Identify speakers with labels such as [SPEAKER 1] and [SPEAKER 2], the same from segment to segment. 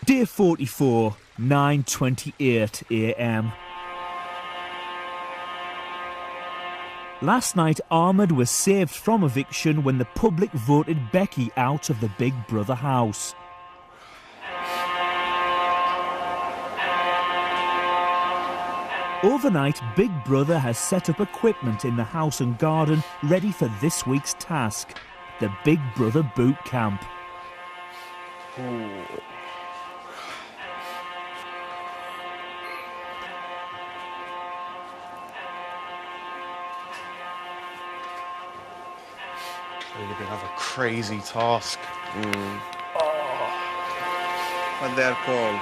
[SPEAKER 1] Day 44, 9:28 a.m. Last night, Ahmed was saved from eviction when the public voted Becky out of the Big Brother house. Overnight, Big Brother has set up equipment in the house and garden ready for this week's task, the Big Brother Boot Camp.
[SPEAKER 2] Ooh. You're gonna have a crazy task. Oh. What they're called?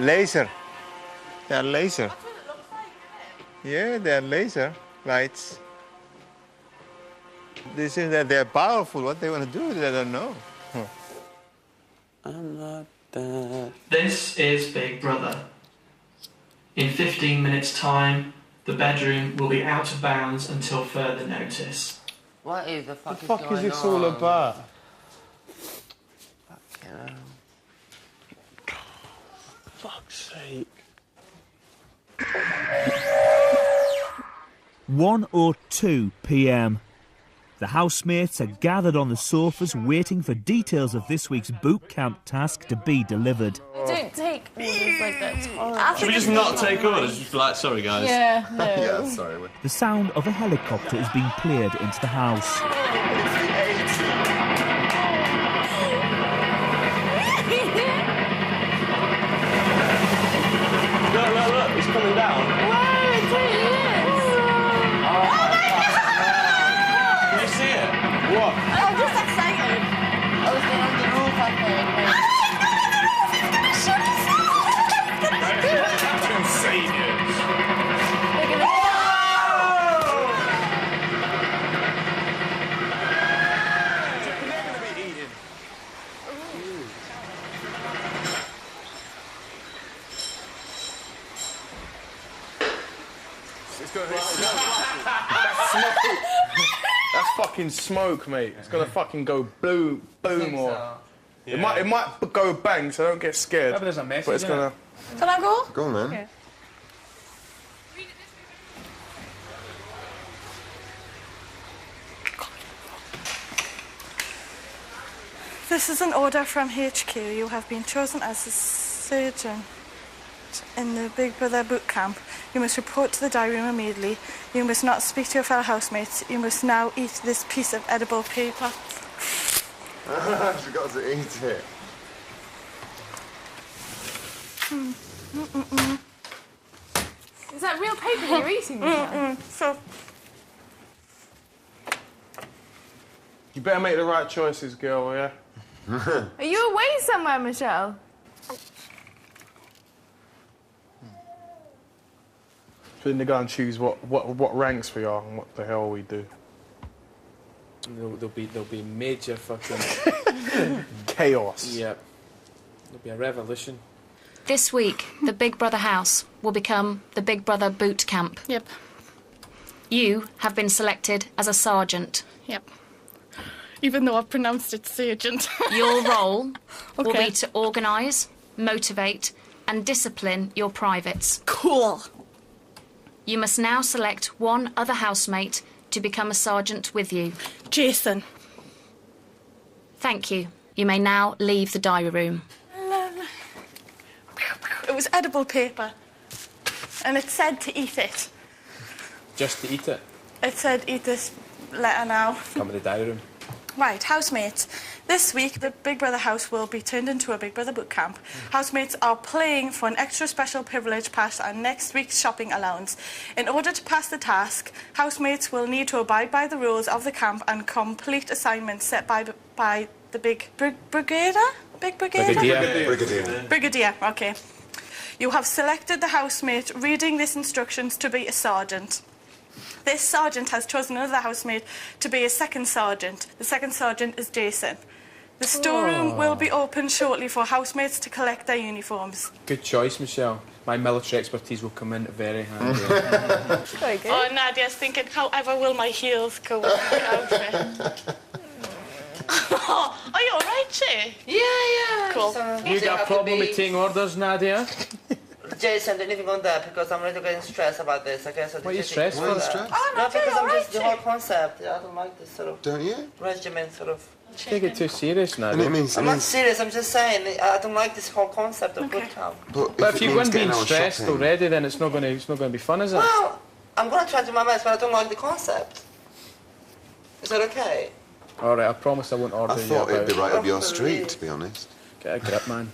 [SPEAKER 2] Laser. They're laser.
[SPEAKER 3] That's what it looks like, isn't it?
[SPEAKER 2] Yeah, they're laser lights. They say that they're powerful. What they want to do, I don't know. I'm not that.
[SPEAKER 4] This is Big Brother. In 15 minutes' time, the bedroom will be out of bounds until further notice.
[SPEAKER 3] What is the fuck,
[SPEAKER 2] What the fuck is this all about? Fuck's sake.
[SPEAKER 1] 1:02 p.m. The housemates are gathered on the sofas waiting for details of this week's boot camp task to be delivered.
[SPEAKER 5] Don't take orders like that.
[SPEAKER 6] Should we just not take orders? Just be like, sorry guys.
[SPEAKER 5] Yeah, no.
[SPEAKER 6] Yeah, sorry.
[SPEAKER 1] The sound of a helicopter is being played into the house.
[SPEAKER 6] Look, it's coming down.
[SPEAKER 5] Whoa, it's really is.
[SPEAKER 6] Oh my God! Can you see it? What?
[SPEAKER 5] I'm just excited.
[SPEAKER 3] I was going on the roof, I think.
[SPEAKER 2] That's fucking smoke, mate. It's gonna fucking go boom, or
[SPEAKER 6] Yeah.
[SPEAKER 2] it might go bang, so don't get scared.
[SPEAKER 7] Yeah, but there's a message.
[SPEAKER 2] But it's gonna.
[SPEAKER 5] Can I go?
[SPEAKER 6] Go on, man.
[SPEAKER 5] Okay.
[SPEAKER 8] This is an order from HQ. You have been chosen as a surgeon in the Big Brother boot camp. You must report to the diary room immediately. You must not speak to your fellow housemates. You must now eat this piece of edible paper.
[SPEAKER 6] She got to eat it.
[SPEAKER 5] Is that real paper you're eating?
[SPEAKER 8] So,
[SPEAKER 2] You better make the right choices, girl. Yeah.
[SPEAKER 5] Are you away somewhere, Michelle?
[SPEAKER 2] Then they go and choose what ranks we are and what the hell we do.
[SPEAKER 7] There'll be major fucking
[SPEAKER 2] Chaos.
[SPEAKER 7] Yep. There'll be a revolution.
[SPEAKER 9] This week, the Big Brother house will become the Big Brother boot camp.
[SPEAKER 8] yep,
[SPEAKER 9] You have been selected as a sergeant.
[SPEAKER 8] yep. Even though I've pronounced it sergeant.
[SPEAKER 9] Your role will
[SPEAKER 8] Okay.
[SPEAKER 9] be to organise, motivate and discipline your privates.
[SPEAKER 8] Cool.
[SPEAKER 9] You must now select one other housemate to become a sergeant with you.
[SPEAKER 8] Jason.
[SPEAKER 9] Thank you. You may now leave the diary room.
[SPEAKER 8] It was edible paper. And it said to eat it.
[SPEAKER 7] Just to eat it.
[SPEAKER 8] It said eat this letter now.
[SPEAKER 7] Come to the diary room.
[SPEAKER 8] Right, housemates. This week, the Big Brother house will be turned into a Big Brother boot camp. Housemates are playing for an extra special privilege pass and next week's shopping allowance. In order to pass the task, housemates will need to abide by the rules of the camp and complete assignments set by the Big Brigadier? Big Brigadier? Brigadier, okay. You have selected the housemate reading these instructions to be a sergeant. This sergeant has chosen another housemate to be a second sergeant. The second sergeant is Jason. The storeroom will be open shortly for housemates to collect their uniforms.
[SPEAKER 7] Good choice, Michelle. My military expertise will come in very handy.
[SPEAKER 5] Very good.
[SPEAKER 8] Oh, Nadia's thinking, however will my heels go with my outfit? Oh, are you all right? might she?
[SPEAKER 3] Yeah.
[SPEAKER 8] Cool.
[SPEAKER 3] So,
[SPEAKER 7] You got a problem with taking orders, Nadia?
[SPEAKER 3] Jason, don't even go there because I'm really getting stressed about this. Okay, so
[SPEAKER 7] What are you stressed
[SPEAKER 3] for?
[SPEAKER 7] for?
[SPEAKER 3] No, because I'm just the whole concept. I don't like this sort of.
[SPEAKER 10] Don't you?
[SPEAKER 3] Regimen sort of.
[SPEAKER 7] Take it too serious, Nadia.
[SPEAKER 10] And it means,
[SPEAKER 3] I'm not serious. I'm just saying I don't like this whole concept of boot camp.
[SPEAKER 7] But if you wouldn't be stressed already, then it's not going to be fun, is it?
[SPEAKER 3] Well, I'm going to try to do my best, but I don't like the concept. Is that okay?
[SPEAKER 7] All right, I promise I won't order
[SPEAKER 10] I
[SPEAKER 7] you
[SPEAKER 10] thought it'd be
[SPEAKER 7] about.
[SPEAKER 10] right up your street, to be honest.
[SPEAKER 7] Get a grip, man.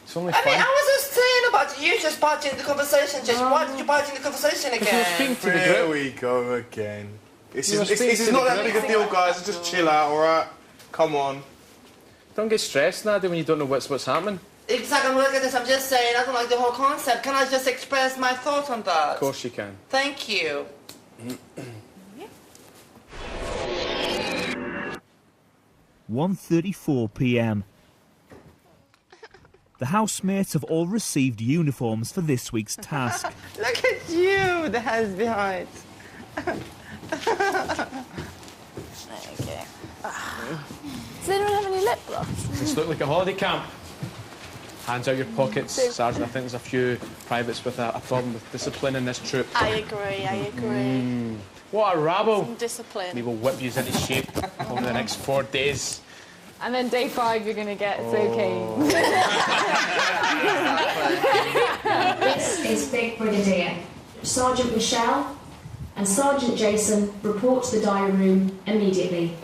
[SPEAKER 7] It's only
[SPEAKER 3] I
[SPEAKER 7] fun.
[SPEAKER 3] mean, I was just saying about you just partying in the conversation, Jason. Why did you party in the conversation again?
[SPEAKER 2] There we go again. This is not that big a deal, guys. Just chill out, alright? Come on.
[SPEAKER 7] Don't get stressed, Nadia, when you don't know what's happening.
[SPEAKER 3] Exactly, look at this. I'm just saying, I don't like the whole concept. Can I just express my thoughts on that?
[SPEAKER 7] Of course you can.
[SPEAKER 3] Thank you.
[SPEAKER 1] 1:34 p.m. The housemates have all received uniforms for this week's task.
[SPEAKER 3] Look at you, the hands behind.
[SPEAKER 5] Okay. Does anyone have any lip gloss?
[SPEAKER 7] This look like a holiday camp. Hands out your pockets, Sergeant. I think there's a few privates with a problem with discipline in this troop.
[SPEAKER 8] I agree.
[SPEAKER 7] What a rabble!
[SPEAKER 8] Some discipline.
[SPEAKER 7] We will whip you into shape over the next 4 days.
[SPEAKER 5] And then day 5 you're going to get so keen.
[SPEAKER 9] This is Big Brigadier. Sergeant Michelle and Sergeant Jason report to the diary room immediately.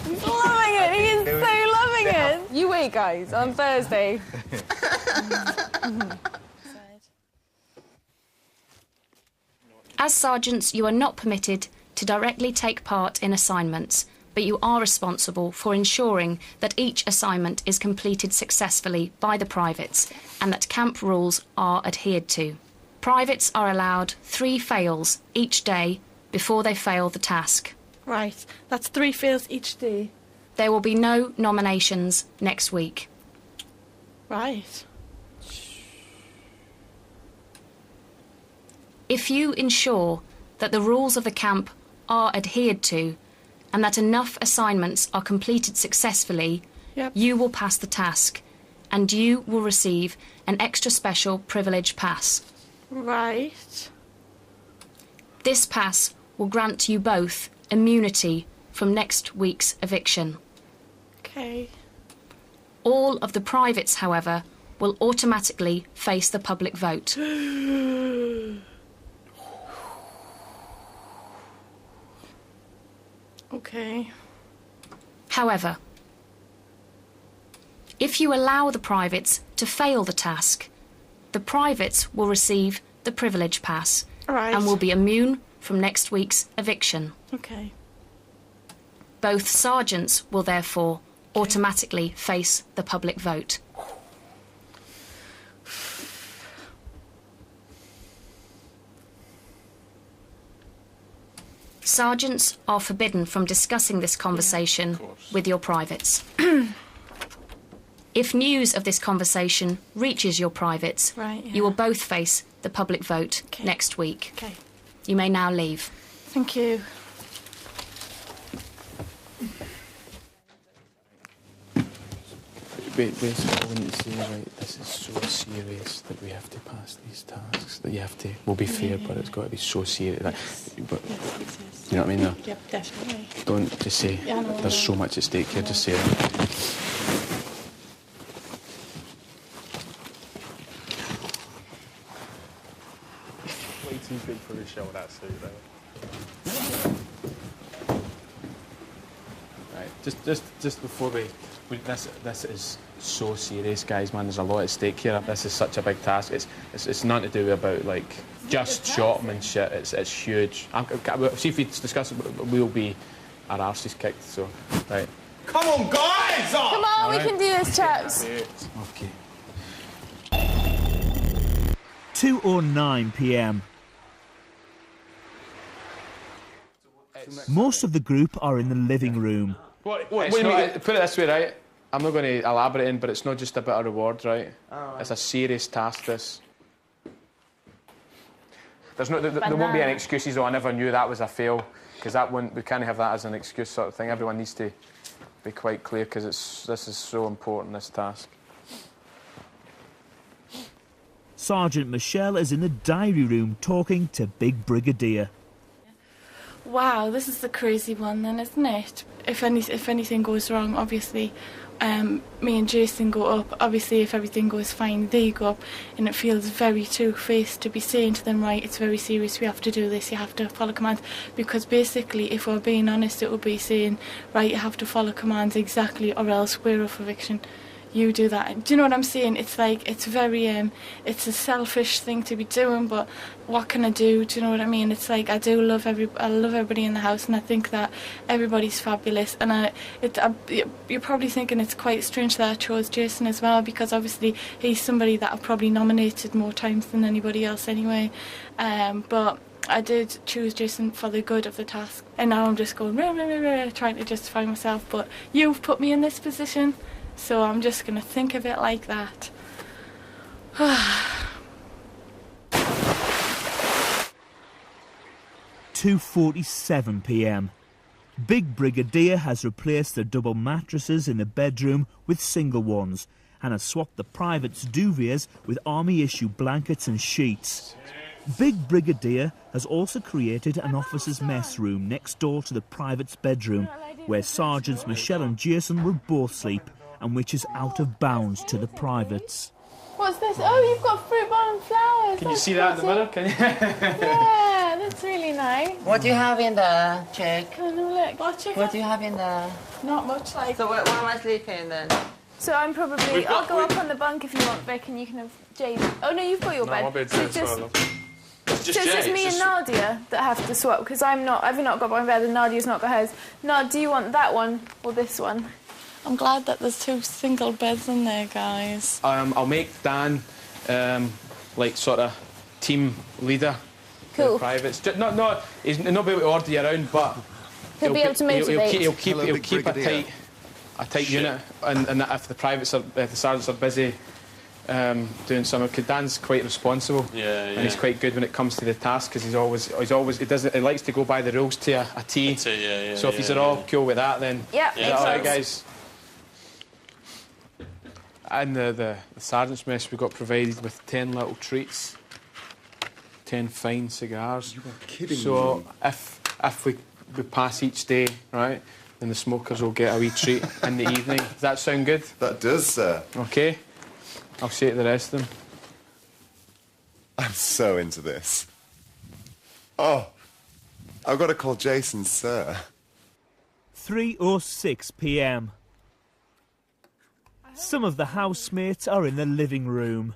[SPEAKER 5] He's loving it. He is so loving it. You wait, guys, on Thursday.
[SPEAKER 9] As sergeants, you are not permitted to directly take part in assignments, but you are responsible for ensuring that each assignment is completed successfully by the privates and that camp rules are adhered to. Privates are allowed 3 fails each day before they fail the task.
[SPEAKER 8] Right, that's 3 fails each day.
[SPEAKER 9] There will be no nominations next week.
[SPEAKER 8] Right.
[SPEAKER 9] If you ensure that the rules of the camp are adhered to and that enough assignments are completed successfully, you will pass the task and you will receive an extra special privilege pass.
[SPEAKER 8] Right.
[SPEAKER 9] This pass will grant you both immunity from next week's eviction.
[SPEAKER 8] Okay.
[SPEAKER 9] All of the privates, however, will automatically face the public vote.
[SPEAKER 8] Okay.
[SPEAKER 9] However, if you allow the privates to fail the task, the privates will receive the privilege pass and will be immune from next week's eviction.
[SPEAKER 8] Okay.
[SPEAKER 9] Both sergeants will therefore automatically face the public vote. Sergeants are forbidden from discussing this conversation with your privates. If news of this conversation reaches your privates, you will both face the public vote next week.
[SPEAKER 8] Okay.
[SPEAKER 9] You may now leave.
[SPEAKER 8] Thank you.
[SPEAKER 7] Basically, I wouldn't say, right, this is so serious that we have to pass these tasks, that you have to, we'll be fair, but it's got to be so serious. Like, but, you know what I mean?
[SPEAKER 8] Yep, definitely.
[SPEAKER 7] Don't just say, there's so much at stake here, just say that.
[SPEAKER 2] Way too big for the show, that suit, though.
[SPEAKER 7] Right, just before this is so serious, guys, man. There's a lot at stake here. This is such a big task. It's nothing to do about like just shopmanship. It's huge. See if we discuss it, we'll be our arses kicked. So, right.
[SPEAKER 2] Come on, guys!
[SPEAKER 5] Come on, we can do this, chaps.
[SPEAKER 7] Okay.
[SPEAKER 1] 2:09 p.m. Most of the group are in the living room.
[SPEAKER 7] Put it this way, right? I'm not going to elaborate in, but it's not just about a reward, right? It's a serious task, this. There's no, there won't be any excuses. Oh, I never knew that was a fail, because that won't. We can't have that as an excuse sort of thing. Everyone needs to be quite clear, because this is so important, this task.
[SPEAKER 1] Sergeant Michelle is in the diary room talking to Big Brigadier.
[SPEAKER 8] Wow, this is the crazy one then, isn't it? If anything goes wrong, obviously, me and Jason go up. Obviously, if everything goes fine, they go up. And it feels very two-faced to be saying to them, right, it's very serious, we have to do this, you have to follow commands. Because basically, if we're being honest, it would be saying, right, you have to follow commands exactly, or else we're up for eviction. You do that. Do you know what I'm saying? It's like, it's very, it's a selfish thing to be doing, but what can I do? Do you know what I mean? It's like, I love everybody in the house, and I think that everybody's fabulous. And you're probably thinking it's quite strange that I chose Jason as well, because obviously he's somebody that I've probably nominated more times than anybody else anyway. But I did choose Jason for the good of the task. And now I'm just going, trying to justify myself. But you've put me in this position, so I'm just going to think of it like that.
[SPEAKER 1] 2:47 p.m. Big Brigadier has replaced the double mattresses in the bedroom with single ones and has swapped the privates' duvets with army-issue blankets and sheets. Big Brigadier has also created an officer's mess room next door to the private's bedroom, where Sergeants Michelle and Jason will both sleep, and which is out of bounds to the privates.
[SPEAKER 5] What's this? Oh, you've got fruit bar and flowers.
[SPEAKER 7] Can you see that in the mirror? Can you?
[SPEAKER 5] Yeah, that's really nice.
[SPEAKER 3] What do you have in there, chick?
[SPEAKER 5] Oh, no, look.
[SPEAKER 3] What do you have in there?
[SPEAKER 5] Not much, like.
[SPEAKER 3] So where am I sleeping then?
[SPEAKER 5] So I'm probably... I'll go up on the bunk if you want, Vic, and you can have Jade. Oh, no, you've got your bed.
[SPEAKER 2] My bed's
[SPEAKER 5] so
[SPEAKER 2] there as well.
[SPEAKER 5] so it's just me and Nadia that have to swap, because I've not got my bed and Nadia's not got hers. Nad, do you want that one or this one?
[SPEAKER 8] I'm glad that there's 2 single beds in there, guys.
[SPEAKER 7] I'll make Dan, like, sort of team leader.
[SPEAKER 5] Cool.
[SPEAKER 7] The privates. He's not be able to order you around, but
[SPEAKER 5] He'll be able to motivate.
[SPEAKER 7] He'll keep a tight unit, and if the sergeants are busy doing something, because Dan's quite responsible, and he's quite good when it comes to the task, because he likes to go by the rules to a T. So if he's all cool with that, then
[SPEAKER 5] yeah,
[SPEAKER 7] is that all right, guys? And the sergeant's mess, we got provided with 10 little treats, 10 fine cigars.
[SPEAKER 10] You are kidding me.
[SPEAKER 7] So if we pass each day, right, then the smokers will get a wee treat in the evening. Does that sound good?
[SPEAKER 10] That does, sir.
[SPEAKER 7] Okay. I'll say to the rest of them.
[SPEAKER 10] I'm so into this. Oh, I've got to call Jason, sir.
[SPEAKER 1] 3:06 p.m. Some of the housemates are in the living room.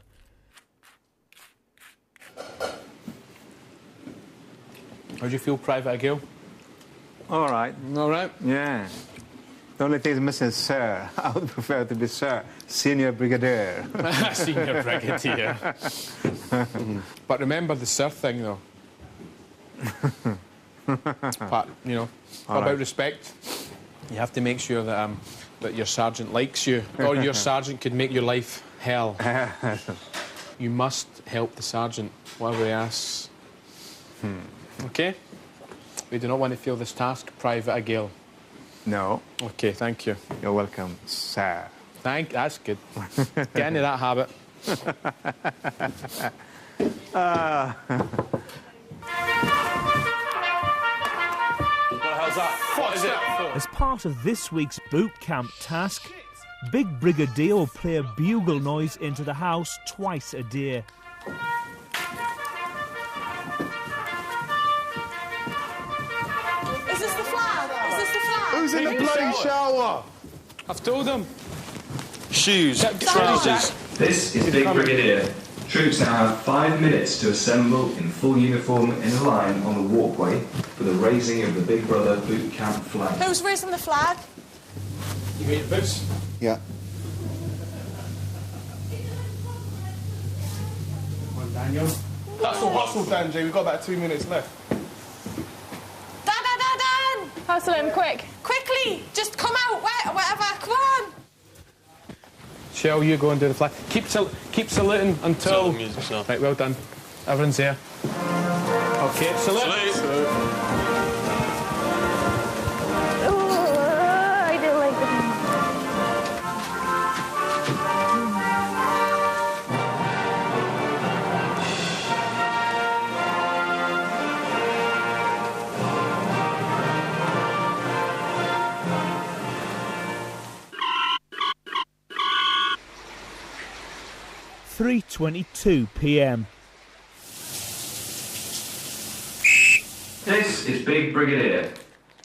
[SPEAKER 7] How do you feel, Private Gill?
[SPEAKER 11] All right.
[SPEAKER 7] All right?
[SPEAKER 11] Yeah. The only thing is missing is sir. I would prefer to be sir. Senior Brigadier.
[SPEAKER 7] Senior Brigadier. But remember the sir thing, though. But, you know, about respect, you have to make sure that that your sergeant likes you, or your sergeant could make your life hell. You must help the sergeant, whatever he asks. OK? We do not want to fail this task, Private Gale.
[SPEAKER 11] No.
[SPEAKER 7] OK, thank you.
[SPEAKER 11] You're welcome, sir.
[SPEAKER 7] That's good. Get into that habit. What is it?
[SPEAKER 1] As part of this week's boot camp task, Big Brigadier will play a bugle noise into the house twice a day.
[SPEAKER 8] Is this the flag? Is this the flag?
[SPEAKER 10] Who's in the bloody shower?
[SPEAKER 7] I've told them.
[SPEAKER 6] Shoes, trousers.
[SPEAKER 12] This is Big Brigadier. Troops now have 5 minutes to assemble in full uniform in a line on the walkway for the raising of the Big Brother boot camp flag.
[SPEAKER 8] Who's raising the flag?
[SPEAKER 7] You got your boots?
[SPEAKER 10] Yeah.
[SPEAKER 7] Come on, Daniel.
[SPEAKER 2] Hustle, Dan, Jay. We've got about 2 minutes left.
[SPEAKER 8] Dan!
[SPEAKER 5] Hustle him, quick.
[SPEAKER 8] Quickly! Just come out, whatever, come on!
[SPEAKER 7] Shell, you go and do the flag. Keep saluting until...
[SPEAKER 6] Music,
[SPEAKER 7] right, well done. Everyone's there. Okay, salute.
[SPEAKER 5] I don't like the...
[SPEAKER 1] 3:22 p.m.
[SPEAKER 12] This is Big Brigadier.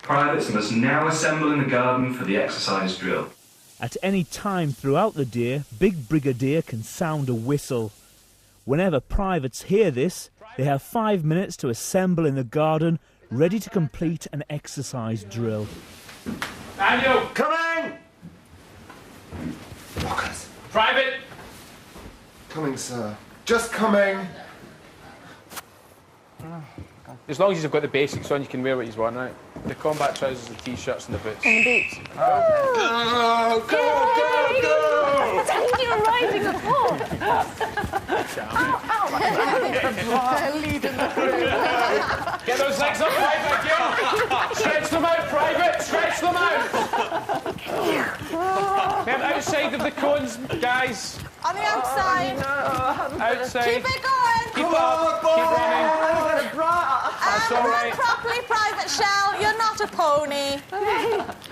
[SPEAKER 12] Privates must now assemble in the garden for the exercise drill.
[SPEAKER 1] At any time throughout the day, Big Brigadier can sound a whistle. Whenever privates hear this, they have 5 minutes to assemble in the garden, ready to complete an exercise drill.
[SPEAKER 7] Daniel!
[SPEAKER 10] Coming!
[SPEAKER 7] Private!
[SPEAKER 10] Coming, sir. Just coming.
[SPEAKER 7] As long as you've got the basics on, you can wear what you want, right? The combat trousers, the t-shirts and the boots.
[SPEAKER 5] And the boots.
[SPEAKER 10] Go, go, go, go!
[SPEAKER 5] You're riding a horse.
[SPEAKER 7] Get those legs up, Private, again! Stretch them out, Private! Stretch them out! Them outside of the cones, guys.
[SPEAKER 8] On the outside.
[SPEAKER 7] Outside.
[SPEAKER 8] Keep it going.
[SPEAKER 7] Keep up. Keep running. That's all right.
[SPEAKER 8] Run properly, Private Shell. You're not a pony.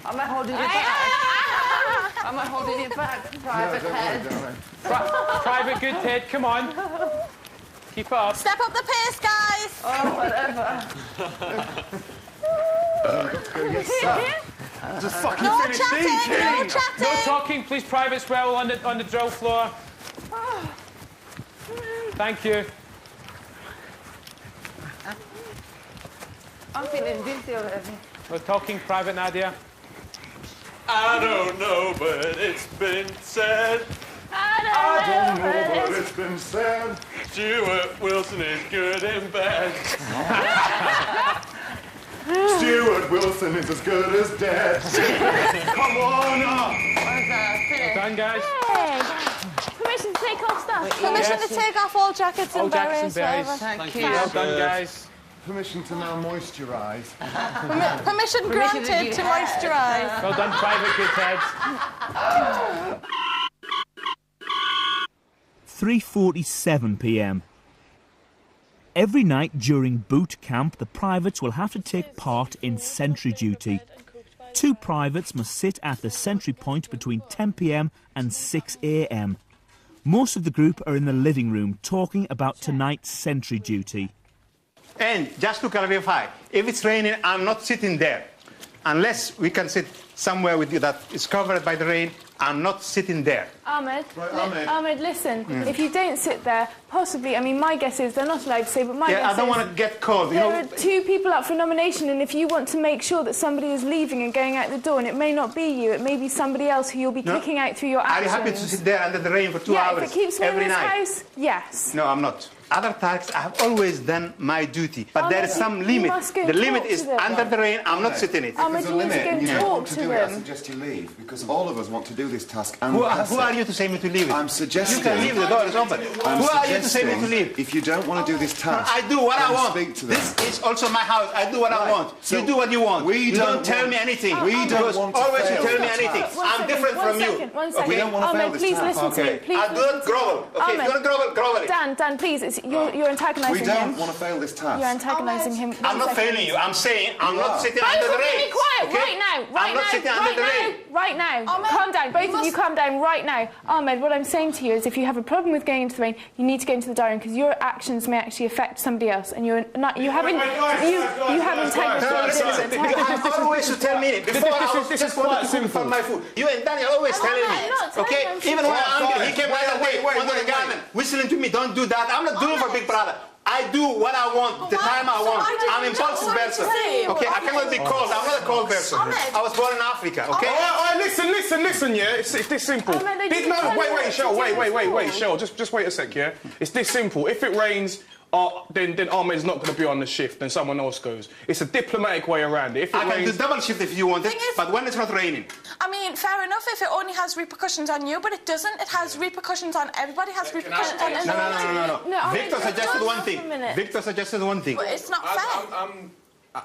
[SPEAKER 3] Am I holding you back? Am I holding you back, Private Head?
[SPEAKER 7] Private Good Head, come on. Keep up.
[SPEAKER 8] Step up the pace, guys.
[SPEAKER 3] Oh, whatever.
[SPEAKER 2] Just fucking
[SPEAKER 8] No
[SPEAKER 2] finish
[SPEAKER 8] chatting,
[SPEAKER 2] these,
[SPEAKER 8] no
[SPEAKER 2] King.
[SPEAKER 8] chatting.
[SPEAKER 7] No talking, please, Privates well on the drill floor. Thank you.
[SPEAKER 3] I'm feeling dizzy already.
[SPEAKER 7] No talking, Private Nadia.
[SPEAKER 6] I don't know, but it's been said.
[SPEAKER 10] I don't know what it's been said.
[SPEAKER 6] Stuart Wilson is good in bed.
[SPEAKER 10] Stuart Wilson is as good as dead. Come on up.
[SPEAKER 7] Well done, guys.
[SPEAKER 5] Hey. Permission to take off stuff.
[SPEAKER 8] Permission to take off all jackets
[SPEAKER 7] All
[SPEAKER 8] and
[SPEAKER 7] jackets
[SPEAKER 8] berets.
[SPEAKER 7] and berries.
[SPEAKER 8] Whatever.
[SPEAKER 3] Thank you.
[SPEAKER 7] Well done, guys.
[SPEAKER 10] Permission to now moisturise.
[SPEAKER 8] Permission granted to moisturise.
[SPEAKER 7] Well done, Private Good Head.
[SPEAKER 1] 3:47 p.m. Every night during boot camp, the privates will have to take part in sentry duty. 2 privates must sit at the sentry point between 10 p.m. and 6 a.m. Most of the group are in the living room talking about tonight's sentry duty.
[SPEAKER 11] And just to clarify, if it's raining, I'm not sitting there. Unless we can sit somewhere with you that is covered by the rain, I'm not sitting there.
[SPEAKER 5] Ahmed,
[SPEAKER 10] Ahmed.
[SPEAKER 5] Ahmed, listen. If you don't sit there, possibly, I mean, my guess is, they're not allowed to say, but my guess
[SPEAKER 11] Yeah, I don't
[SPEAKER 5] is
[SPEAKER 11] want to get cold. You
[SPEAKER 5] there
[SPEAKER 11] know,
[SPEAKER 5] are 2 people up for nomination, and if you want to make sure that somebody is leaving and going out the door, and it may not be you, it may be somebody else who you'll be kicking out through your
[SPEAKER 11] are you
[SPEAKER 5] actions.
[SPEAKER 11] happy to sit there under the rain for 2
[SPEAKER 5] yeah,
[SPEAKER 11] hours
[SPEAKER 5] if it keeps me in
[SPEAKER 11] every
[SPEAKER 5] this
[SPEAKER 11] night?
[SPEAKER 5] house, yes.
[SPEAKER 11] No, I'm not. Other tasks, I have always done my duty. But there is some
[SPEAKER 5] you
[SPEAKER 11] limit.
[SPEAKER 5] must go
[SPEAKER 11] The
[SPEAKER 5] and
[SPEAKER 11] limit
[SPEAKER 5] talk
[SPEAKER 11] is
[SPEAKER 5] to them.
[SPEAKER 11] under the rain, I'm not sitting it.
[SPEAKER 5] Ahmed,
[SPEAKER 10] There's a
[SPEAKER 5] you need to
[SPEAKER 10] limit,
[SPEAKER 5] go and
[SPEAKER 10] and you don't
[SPEAKER 5] talk
[SPEAKER 10] want to
[SPEAKER 5] to
[SPEAKER 10] do it. I
[SPEAKER 5] them.
[SPEAKER 10] suggest you leave, because all of us want to do this task and
[SPEAKER 11] Who
[SPEAKER 10] pass
[SPEAKER 11] are
[SPEAKER 10] it.
[SPEAKER 11] you to say me to leave it?
[SPEAKER 10] I'm suggesting...
[SPEAKER 11] You can leave, the door is open.
[SPEAKER 10] I'm
[SPEAKER 11] Who are you to say me to
[SPEAKER 10] suggesting
[SPEAKER 11] leave?
[SPEAKER 10] If you don't want to do this task,
[SPEAKER 11] I do what I
[SPEAKER 10] then
[SPEAKER 11] want.
[SPEAKER 10] speak to them.
[SPEAKER 11] This is also my house. I do what I
[SPEAKER 10] Right.
[SPEAKER 11] want.
[SPEAKER 10] So
[SPEAKER 11] you do what you want.
[SPEAKER 10] we
[SPEAKER 11] You don't
[SPEAKER 10] don't
[SPEAKER 11] tell
[SPEAKER 10] want-
[SPEAKER 11] me anything.
[SPEAKER 10] We don't
[SPEAKER 11] Because
[SPEAKER 10] want to
[SPEAKER 11] always you
[SPEAKER 10] fail
[SPEAKER 11] tell me
[SPEAKER 10] this
[SPEAKER 11] anything.
[SPEAKER 10] task.
[SPEAKER 11] I'm different from you.
[SPEAKER 5] One second.
[SPEAKER 10] We don't want to fail
[SPEAKER 5] Ahmed,
[SPEAKER 10] this
[SPEAKER 5] please
[SPEAKER 10] task.
[SPEAKER 5] listen to me. Please
[SPEAKER 11] I do not grovel. Okay,
[SPEAKER 5] Ahmed.
[SPEAKER 11] if you don't grovel it.
[SPEAKER 5] Dan, please, you're antagonising
[SPEAKER 10] We
[SPEAKER 5] him.
[SPEAKER 10] don't want to fail this task.
[SPEAKER 5] You're antagonising him.
[SPEAKER 11] I'm not failing you. I'm saying I'm not sitting
[SPEAKER 5] Both
[SPEAKER 11] under
[SPEAKER 5] of
[SPEAKER 11] the
[SPEAKER 5] you
[SPEAKER 11] rain.
[SPEAKER 5] be quiet
[SPEAKER 11] okay?
[SPEAKER 5] right now.
[SPEAKER 11] I'm not sitting under the rain.
[SPEAKER 5] Right now.
[SPEAKER 8] Ahmed,
[SPEAKER 5] Calm down. Both
[SPEAKER 8] you
[SPEAKER 5] of you calm down right now. Ahmed, what I'm saying to you is if you have a problem with going into the rain, you need to go into the diary because your actions may actually affect somebody else and you haven't integrity.
[SPEAKER 11] You have always to tell me. Before I was just wanted to cook for my food. You and Daniel always telling me. Okay? Even when I'm angry, he came right away under the garden, whistling to me, don't do that. I'm not doing for Big Brother. I do what I want, the time I want. I'm an impulsive person. Okay, I cannot be cold. I'm not a cold person. I was born in Africa, okay?
[SPEAKER 2] All right, listen, yeah? It's this simple. Shell, wait, Shell, just wait a sec, yeah? It's this simple. If it rains, then Ahmed's not going to be on the shift, then someone else goes. It's a diplomatic way around it. If it
[SPEAKER 11] I can
[SPEAKER 2] rains,
[SPEAKER 11] do double shift if you want it, but when it's not raining.
[SPEAKER 8] I mean, fair enough if it only has repercussions on you, but it doesn't. It has repercussions on everybody. It has repercussions on
[SPEAKER 11] No.
[SPEAKER 5] No,
[SPEAKER 11] Victor suggested one thing. Victor suggested one thing.
[SPEAKER 8] But it's not fair.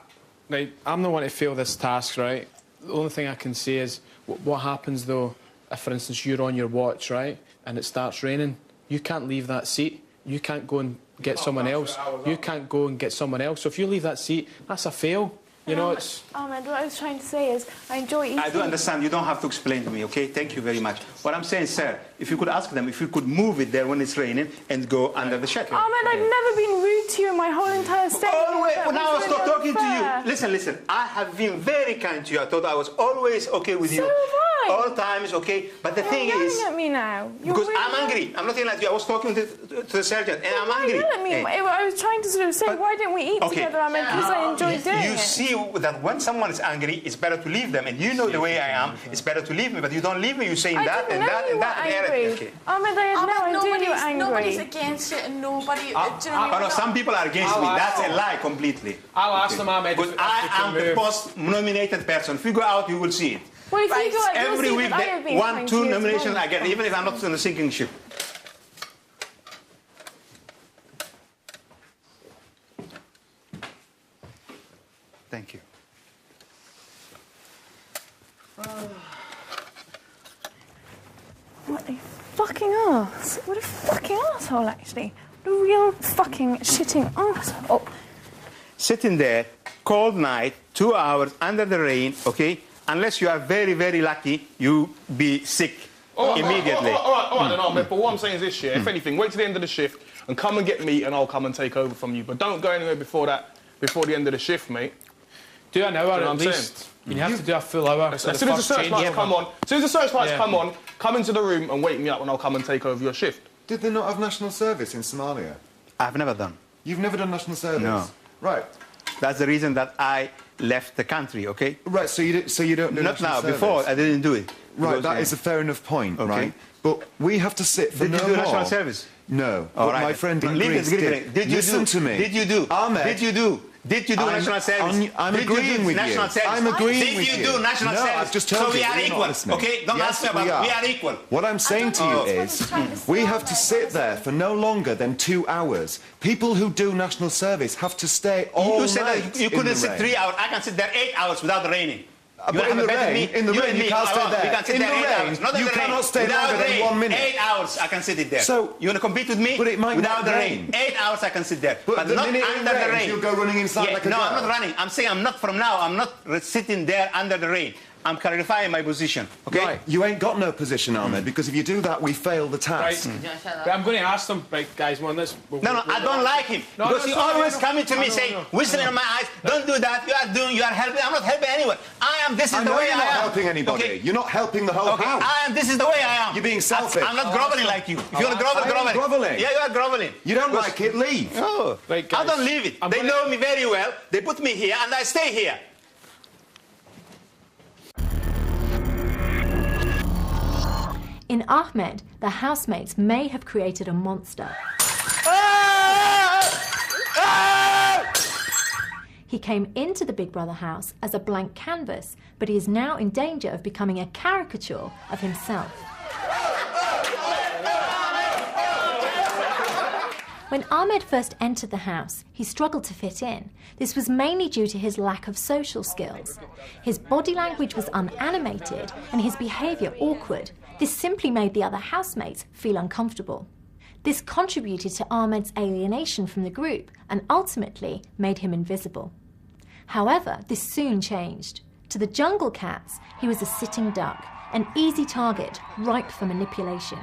[SPEAKER 7] Right, I'm the one to fail this task, right? The only thing I can say is, what happens though, if, for instance, you're on your watch, right, and it starts raining, you can't leave that seat. You can't go and get someone else. You can't go and get someone else. So if you leave that seat, that's a fail. You know, it's...
[SPEAKER 5] Ahmed, what I was trying to say is, I enjoy eating.
[SPEAKER 11] I do understand. You don't have to explain to me, okay? Thank you very much. What I'm saying, sir, if you could ask them if you could move it there when it's raining and go under the shed.
[SPEAKER 5] Ahmed, I've never been rude to you in my whole entire stay.
[SPEAKER 11] Now I was not talking to you. Listen. I have been very kind to you. I thought I was always okay with you.
[SPEAKER 5] So have I.
[SPEAKER 11] All times, okay? But the thing is...
[SPEAKER 5] You're yelling at me now.
[SPEAKER 11] Because I'm angry. I'm not yelling at you. I was talking to the sergeant, and I'm angry.
[SPEAKER 5] Yell at me.
[SPEAKER 11] Hey.
[SPEAKER 5] I was trying to sort of say, why didn't we eat together, Ahmed? Because I enjoy doing it.
[SPEAKER 11] You see that when someone is angry, it's better to leave them. And you know the way I am. It's better to leave me. But you don't leave me. You're saying that and that and that.
[SPEAKER 5] Okay. Ahmed, I had no idea you were angry.
[SPEAKER 8] Nobody's against it and nobody... do you know what I mean?
[SPEAKER 11] Some people are against me. That's a lie completely.
[SPEAKER 7] I'll ask them, Ahmed.
[SPEAKER 11] Because I am the post-nominated person. If you go out, you will see it.
[SPEAKER 5] Well, if you go out,
[SPEAKER 11] every
[SPEAKER 5] you'll see
[SPEAKER 11] week,
[SPEAKER 5] that I have been kind to
[SPEAKER 11] 1-2
[SPEAKER 5] you as
[SPEAKER 11] nominations
[SPEAKER 5] well.
[SPEAKER 11] I get, even if I'm not on the sinking ship. Thank you.
[SPEAKER 5] What a fucking arse. What a fucking arsehole, actually. What a real fucking shitting arsehole.
[SPEAKER 11] Sitting there, cold night, 2 hours under the rain, okay? Unless you are very, very lucky, you be sick immediately.
[SPEAKER 2] All right, then, Ahmed, but what I'm saying is this, yeah, if anything, wait till the end of the shift and come and get me and I'll come and take over from you. But don't go anywhere before the end of the shift, mate.
[SPEAKER 7] Do an hour at least. You have to do a full hour.
[SPEAKER 2] As soon as the searchlights come on, come into the room and wake me up and I'll come and take over your shift.
[SPEAKER 10] Did they not have national service in Somalia?
[SPEAKER 11] I've never done.
[SPEAKER 10] You've never done national service?
[SPEAKER 11] No.
[SPEAKER 10] Right.
[SPEAKER 11] That's the reason that I left the country, okay?
[SPEAKER 10] Right, so you don't do
[SPEAKER 11] Not
[SPEAKER 10] national
[SPEAKER 11] now,
[SPEAKER 10] service?
[SPEAKER 11] before I didn't do it.
[SPEAKER 10] Right,
[SPEAKER 11] Because,
[SPEAKER 10] that is a fair enough point,
[SPEAKER 11] Okay.
[SPEAKER 10] right? But we have to sit for
[SPEAKER 11] Did
[SPEAKER 10] no
[SPEAKER 11] you do
[SPEAKER 10] more.
[SPEAKER 11] national service?
[SPEAKER 10] No,
[SPEAKER 11] All
[SPEAKER 10] but
[SPEAKER 11] right.
[SPEAKER 10] my friend in
[SPEAKER 11] Leave
[SPEAKER 10] Greece
[SPEAKER 11] it,
[SPEAKER 10] did.
[SPEAKER 11] Did you
[SPEAKER 10] Listen
[SPEAKER 11] do?
[SPEAKER 10] to me.
[SPEAKER 11] Did you do?
[SPEAKER 10] Ahmed.
[SPEAKER 11] Did you do? Did you do national service?
[SPEAKER 10] I'm
[SPEAKER 11] Did you
[SPEAKER 10] agreeing
[SPEAKER 11] do
[SPEAKER 10] with you.
[SPEAKER 11] national service?
[SPEAKER 10] I'm agreeing with
[SPEAKER 11] Did
[SPEAKER 10] you.
[SPEAKER 11] you do national
[SPEAKER 10] No,
[SPEAKER 11] service?
[SPEAKER 10] I've just told
[SPEAKER 11] so
[SPEAKER 10] you.
[SPEAKER 11] we are
[SPEAKER 10] You're not
[SPEAKER 11] equal,
[SPEAKER 10] listening.
[SPEAKER 11] okay? Don't
[SPEAKER 10] Yes,
[SPEAKER 11] ask me about
[SPEAKER 10] we are.
[SPEAKER 11] we are equal.
[SPEAKER 10] What I'm saying to you
[SPEAKER 8] what
[SPEAKER 10] is,
[SPEAKER 8] he's trying to say
[SPEAKER 10] we
[SPEAKER 8] on
[SPEAKER 10] have to
[SPEAKER 8] there.
[SPEAKER 10] sit there for no longer than 2 hours. People who do national service have to stay all
[SPEAKER 11] You said
[SPEAKER 10] night
[SPEAKER 11] that you
[SPEAKER 10] in
[SPEAKER 11] couldn't
[SPEAKER 10] the
[SPEAKER 11] sit
[SPEAKER 10] rain.
[SPEAKER 11] 3 hours. I can sit there 8 hours without raining.
[SPEAKER 10] But in the rain, you can't stay there.
[SPEAKER 11] We can sit
[SPEAKER 10] In
[SPEAKER 11] there
[SPEAKER 10] the
[SPEAKER 11] 8
[SPEAKER 10] rain,
[SPEAKER 11] hours. Not in
[SPEAKER 10] you
[SPEAKER 11] the rain.
[SPEAKER 10] cannot stay
[SPEAKER 11] Without
[SPEAKER 10] longer than
[SPEAKER 11] rain,
[SPEAKER 10] 1 minute.
[SPEAKER 11] 8 hours I can sit it there.
[SPEAKER 10] So-
[SPEAKER 11] you want to compete with me?
[SPEAKER 10] But it might
[SPEAKER 11] without
[SPEAKER 10] not
[SPEAKER 11] the
[SPEAKER 10] rain.
[SPEAKER 11] 8 hours I can sit there.
[SPEAKER 10] But the
[SPEAKER 11] not
[SPEAKER 10] minute it
[SPEAKER 11] under the
[SPEAKER 10] rains,
[SPEAKER 11] rain.
[SPEAKER 10] you'll go running inside like a
[SPEAKER 11] No,
[SPEAKER 10] girl.
[SPEAKER 11] I'm not running. I'm saying I'm not from now. I'm not sitting there under the rain. I'm clarifying my position. Okay?
[SPEAKER 10] Right, you ain't got no position, Ahmed, because if you do that, we fail the task.
[SPEAKER 7] Right. I'm going to ask them, right, guys, one this.
[SPEAKER 11] No, I don't like him. Because he always coming to me saying, whistling in my eyes, don't do that, you are helping. I'm not helping anyone. This is
[SPEAKER 10] I
[SPEAKER 11] the
[SPEAKER 10] know
[SPEAKER 11] way
[SPEAKER 10] you're
[SPEAKER 11] I
[SPEAKER 10] not
[SPEAKER 11] am.
[SPEAKER 10] helping anybody.
[SPEAKER 11] Okay?
[SPEAKER 10] You're not helping the whole house.
[SPEAKER 11] This is the way I am.
[SPEAKER 10] You're being selfish.
[SPEAKER 11] I'm not groveling like you. If you want to grovel,
[SPEAKER 10] I ain't
[SPEAKER 11] grovel.
[SPEAKER 10] groveling.
[SPEAKER 11] Yeah, you are groveling.
[SPEAKER 10] You don't like it, leave.
[SPEAKER 11] No,
[SPEAKER 7] Right,
[SPEAKER 11] I
[SPEAKER 7] guys.
[SPEAKER 11] don't leave it. They know me very well. They put me here and I stay here.
[SPEAKER 13] In Ahmed, the housemates may have created a monster. He came into the Big Brother house as a blank canvas, but he is now in danger of becoming a caricature of himself. When Ahmed first entered the house, he struggled to fit in. This was mainly due to his lack of social skills. His body language was unanimated and his behaviour awkward. This simply made the other housemates feel uncomfortable. This contributed to Ahmed's alienation from the group and ultimately made him invisible. However, this soon changed. To the jungle cats, he was a sitting duck, an easy target, ripe for manipulation.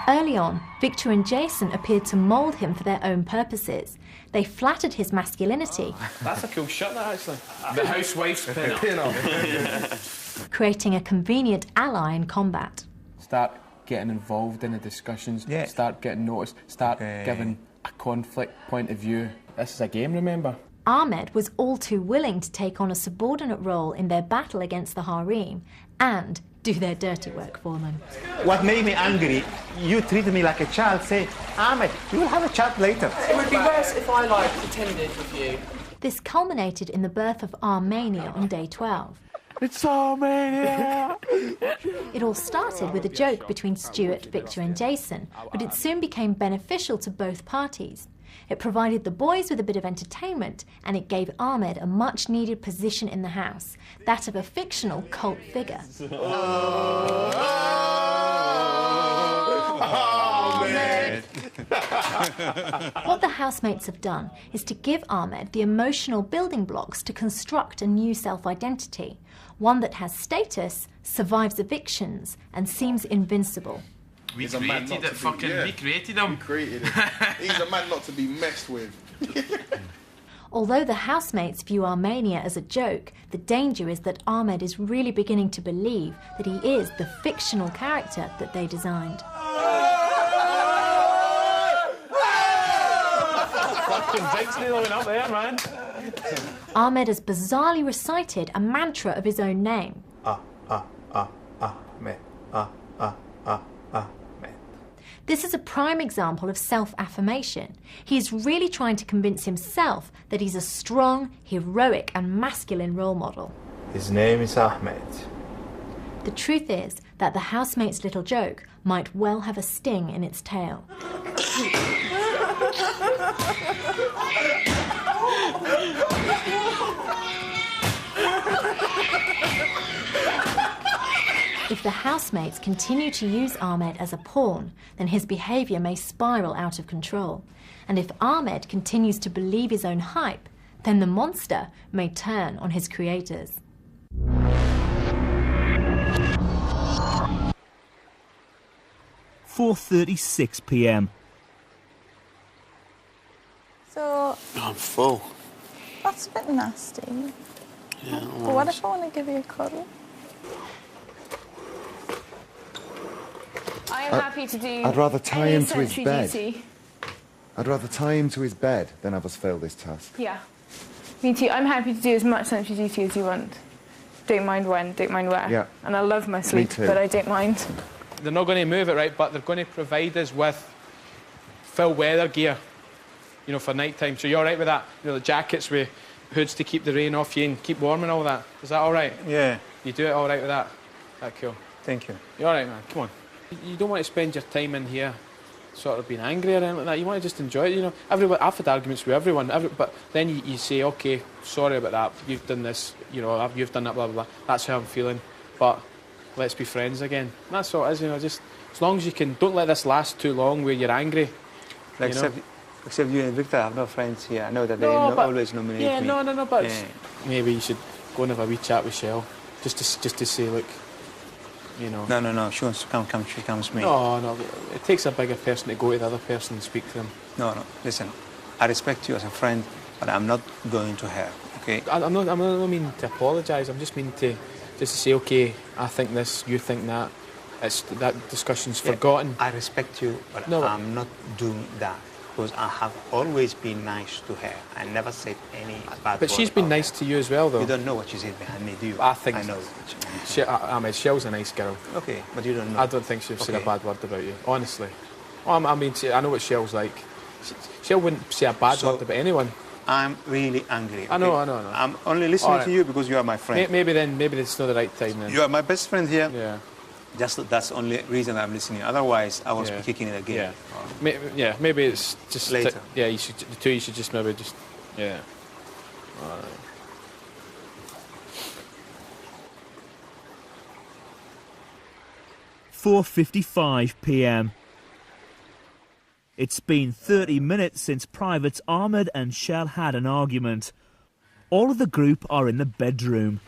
[SPEAKER 13] Early on, Victor and Jason appeared to mould him for their own purposes. They flattered his masculinity,
[SPEAKER 7] That's a cool shot, that, actually. The housewife's pin.
[SPEAKER 13] creating a convenient ally in combat.
[SPEAKER 7] Start getting involved in the discussions, start getting noticed, start giving a conflict point of view. This is a game, remember?
[SPEAKER 13] Ahmed was all too willing to take on a subordinate role in their battle against the harem and do their dirty work for them.
[SPEAKER 11] What made me angry, you treated me like a child, say, Ahmed, we'll have a chat later.
[SPEAKER 3] It would be worse if I, like, pretended with you.
[SPEAKER 13] This culminated in the birth of Armenia on day 12.
[SPEAKER 7] It's Armenia!
[SPEAKER 13] It all started with a joke between Stuart, Victor and Jason, but it soon became beneficial to both parties. It provided the boys with a bit of entertainment, and it gave Ahmed a much-needed position in the house, that of a fictional cult figure. What the housemates have done is to give Ahmed the emotional building blocks to construct a new self-identity, one that has status, survives evictions, and seems invincible.
[SPEAKER 2] We created it, fucking. Yeah. We created him. We created it. He's a man not to be messed with.
[SPEAKER 13] Although the housemates view Armenia as a joke, the danger is that Ahmed is really beginning to believe that he is the fictional character that they designed.
[SPEAKER 7] Fucking Jake's nearly up there, man.
[SPEAKER 13] Ahmed has bizarrely recited a mantra of his own name. This is a prime example of self-affirmation. He is really trying to convince himself that he's a strong, heroic and masculine role model.
[SPEAKER 11] His name is Ahmed.
[SPEAKER 13] The truth is that the housemate's little joke might well have a sting in its tail. If the housemates continue to use Ahmed as a pawn, then his behaviour may spiral out of control. And if Ahmed continues to believe his own hype, then the monster may turn on his creators.
[SPEAKER 1] "4:36 p.m.
[SPEAKER 3] So...
[SPEAKER 6] I'm full.
[SPEAKER 3] That's a bit nasty.
[SPEAKER 6] Yeah,
[SPEAKER 3] But what if I want to give you a cuddle? I am happy to do.
[SPEAKER 10] I'd rather tie him to his
[SPEAKER 3] sentry
[SPEAKER 10] bed.
[SPEAKER 3] duty.
[SPEAKER 10] I'd rather tie him to his bed than have us fail this task.
[SPEAKER 5] Yeah. Me too. I'm happy to do as much sentry duty as you want. Don't mind when, don't mind where.
[SPEAKER 10] Yeah.
[SPEAKER 5] And I love my sleep,
[SPEAKER 10] too.
[SPEAKER 5] but I don't mind.
[SPEAKER 7] They're not going to move it, right, but they're going to provide us with full weather gear, you know, for night time. So you're all right with that? You know, the jackets with hoods to keep the rain off you and keep warm and all that. Is that all right?
[SPEAKER 11] Yeah.
[SPEAKER 7] You do it all right with that? That cool.
[SPEAKER 11] Thank you.
[SPEAKER 7] You're all right, man. Come on. You don't want to spend your time in here sort of being angry or anything like that. You want to just enjoy it, you know. Everyone, I've had arguments with everyone, but then you say, OK, sorry about that. You've done this, you know, you've done that, blah, blah, blah. That's how I'm feeling. But let's be friends again. And that's all it is, you know, just as long as you can, don't let this last too long where you're angry.
[SPEAKER 11] Like, you know? Except you and Victor have no friends here. I know that they always nominate me.
[SPEAKER 7] Yeah, no, but maybe you should go and have a wee chat with Shell, just to say, look, you know.
[SPEAKER 11] No. She wants to come. She comes to me.
[SPEAKER 7] No. It takes a bigger person to go to the other person and speak to them.
[SPEAKER 11] No. Listen, I respect you as a friend, but I'm not going to her. Okay.
[SPEAKER 7] I'm not meaning to apologise. I'm just meaning to say, okay, I think this, you think that. That discussion's forgotten.
[SPEAKER 11] I respect you, but I'm not doing that. Because I have always been nice to her. I never said any bad word.
[SPEAKER 7] But she's been nice to you as well, though.
[SPEAKER 11] You don't know what she said behind me, do you?
[SPEAKER 7] I think
[SPEAKER 11] I know.
[SPEAKER 7] Shell's a nice girl.
[SPEAKER 11] Okay, but you don't know.
[SPEAKER 7] I don't think she'll say a bad word about you, honestly. I mean, I know what Shell's like. Shell wouldn't say a bad word about anyone.
[SPEAKER 11] I'm really angry. Okay?
[SPEAKER 7] I know.
[SPEAKER 11] I'm only listening to you because you are my friend.
[SPEAKER 7] Maybe it's not the right time then.
[SPEAKER 11] You are my best friend here.
[SPEAKER 7] Yeah.
[SPEAKER 11] That's the only reason I'm listening. Otherwise, I was kicking it again.
[SPEAKER 7] Yeah. Maybe it's just
[SPEAKER 11] later.
[SPEAKER 7] You should just maybe just. Yeah. All right.
[SPEAKER 1] "4:55 p.m. It's been 30 minutes since Privates Ahmed and Shell had an argument. All of the group are in the bedroom.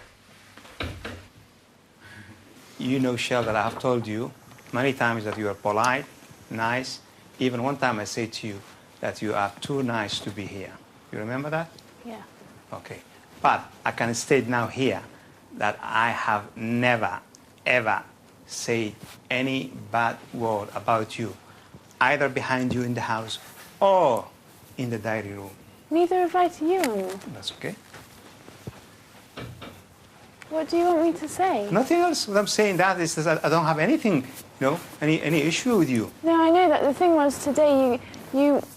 [SPEAKER 11] You know, Shell, that I have told you many times that you are polite, nice. Even one time I said to you that you are too nice to be here. You remember that?
[SPEAKER 5] Yeah.
[SPEAKER 11] Okay. But I can state now here that I have never, ever said any bad word about you, either behind you in the house or in the diary room.
[SPEAKER 5] Neither have I to you.
[SPEAKER 11] That's okay.
[SPEAKER 5] What do you want me to say?
[SPEAKER 11] Nothing else. What I'm saying that is that I don't have anything, any issue with you.
[SPEAKER 5] No, I know that. The thing was today,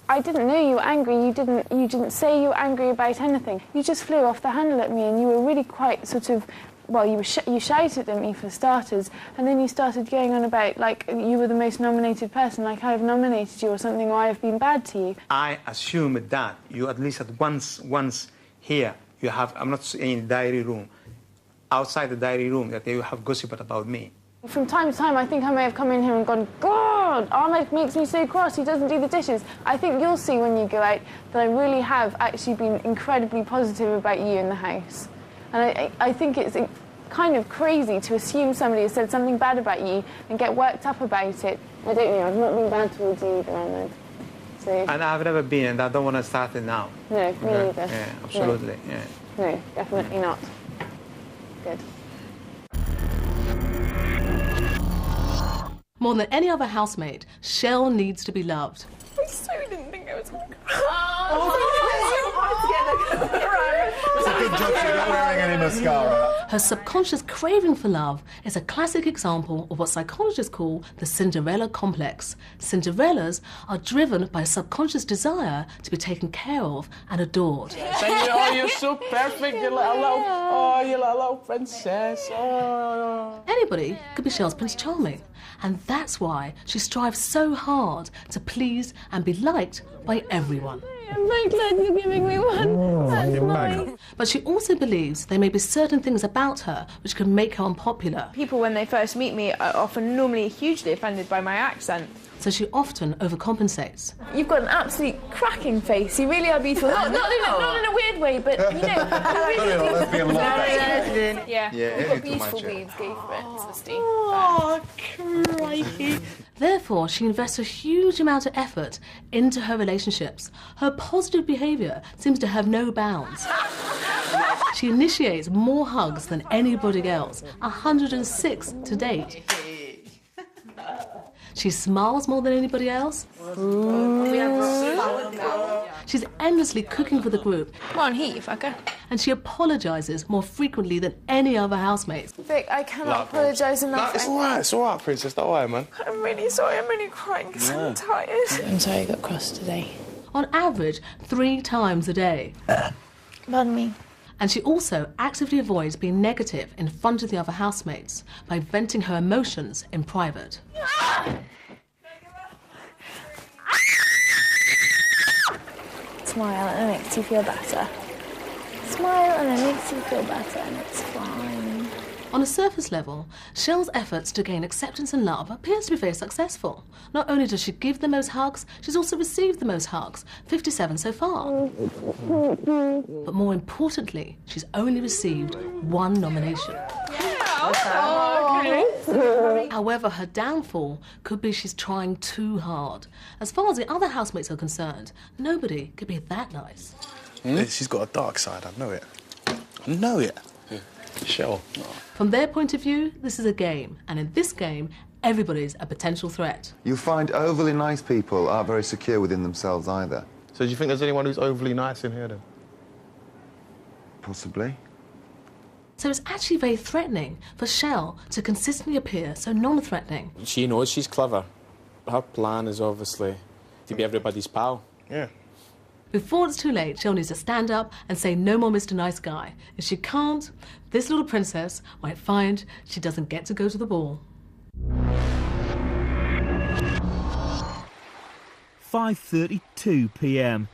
[SPEAKER 5] I didn't know you were angry. You didn't say you were angry about anything. You just flew off the handle at me, and you were really quite sort of. Well, you shouted at me for starters, and then you started going on about like you were the most nominated person, like I've nominated you or something, or I have been bad to you.
[SPEAKER 11] I assume that you at least at once here you have. I'm not in the diary room. Outside the diary room, that you have gossip about me.
[SPEAKER 5] From time to time, I think I may have come in here and gone, God, Ahmed makes me so cross, he doesn't do the dishes. I think you'll see when you go out that I really have actually been incredibly positive about you in the house. And I think it's kind of crazy to assume somebody has said something bad about you and get worked up about it. I don't know, I've not been bad towards you either, Ahmed. So...
[SPEAKER 11] And I've never been, and I don't want to start it now.
[SPEAKER 5] No, me neither.
[SPEAKER 11] Yeah, absolutely,
[SPEAKER 5] no.
[SPEAKER 11] yeah.
[SPEAKER 5] No, definitely not. Good.
[SPEAKER 14] More than any other housemate, Shell needs to be loved.
[SPEAKER 5] I so didn't think I was going to
[SPEAKER 10] It's a good job she's not wearing any mascara.
[SPEAKER 14] Her subconscious craving for love is a classic example of what psychologists call the Cinderella complex. Cinderellas are driven by a subconscious desire to be taken care of and adored.
[SPEAKER 7] Oh, you're so perfect, you little princess. Oh.
[SPEAKER 14] Anybody could be Shell's Prince Charming, and that's why she strives so hard to please and be liked by everyone.
[SPEAKER 5] I'm very glad you're giving me one. That's nice.
[SPEAKER 14] But she also believes there may be certain things about her which can make her unpopular.
[SPEAKER 15] People, when they first meet me, are often normally hugely offended by my accent.
[SPEAKER 14] So she often overcompensates.
[SPEAKER 5] You've got an absolute cracking face. You really are beautiful. Not in a weird way, but, you know...
[SPEAKER 15] Yeah,
[SPEAKER 5] you've got beautiful boobs. Go for it, Sister.
[SPEAKER 14] Oh, crikey. Therefore, she invests a huge amount of effort into her relationships. Her positive behaviour seems to have no bounds. She initiates more hugs than anybody else, 106 to date. She smiles more than anybody else. She's endlessly cooking for the group.
[SPEAKER 15] Come on, heat, you fucker.
[SPEAKER 14] And she apologises more frequently than any other housemates.
[SPEAKER 5] Vic, I cannot apologise enough.
[SPEAKER 2] No, it's all right, Princess. Don't worry, man.
[SPEAKER 5] I'm really sorry. I'm really crying because I'm tired.
[SPEAKER 15] I'm sorry I got cross today.
[SPEAKER 14] On average, 3 times a day.
[SPEAKER 5] Pardon me.
[SPEAKER 14] And she also actively avoids being negative in front of the other housemates by venting her emotions in private.
[SPEAKER 5] Smile and it makes you feel better. Smile and it makes you feel better and it's fine.
[SPEAKER 14] On a surface level, Shell's efforts to gain acceptance and love appears to be very successful. Not only does she give the most hugs, she's also received the most hugs, 57 so far. But more importantly, she's only received 1 nomination. However, her downfall could be she's trying too hard. As far as the other housemates are concerned, nobody could be that nice.
[SPEAKER 2] She's got a dark side, I know it. I know it. Shell.
[SPEAKER 14] From their point of view, this is a game, and in this game, everybody's a potential threat.
[SPEAKER 10] You'll find overly nice people aren't very secure within themselves either.
[SPEAKER 2] So do you think there's anyone who's overly nice in here, then?
[SPEAKER 10] Possibly.
[SPEAKER 14] So it's actually very threatening for Shell to consistently appear so non-threatening.
[SPEAKER 7] She knows she's clever. Her plan is obviously to be everybody's pal.
[SPEAKER 2] Yeah.
[SPEAKER 14] Before it's too late, Shell needs to stand up and say no more Mr. Nice Guy. If she can't, this little princess might find she doesn't get to go to the ball.
[SPEAKER 1] 5:32 p.m.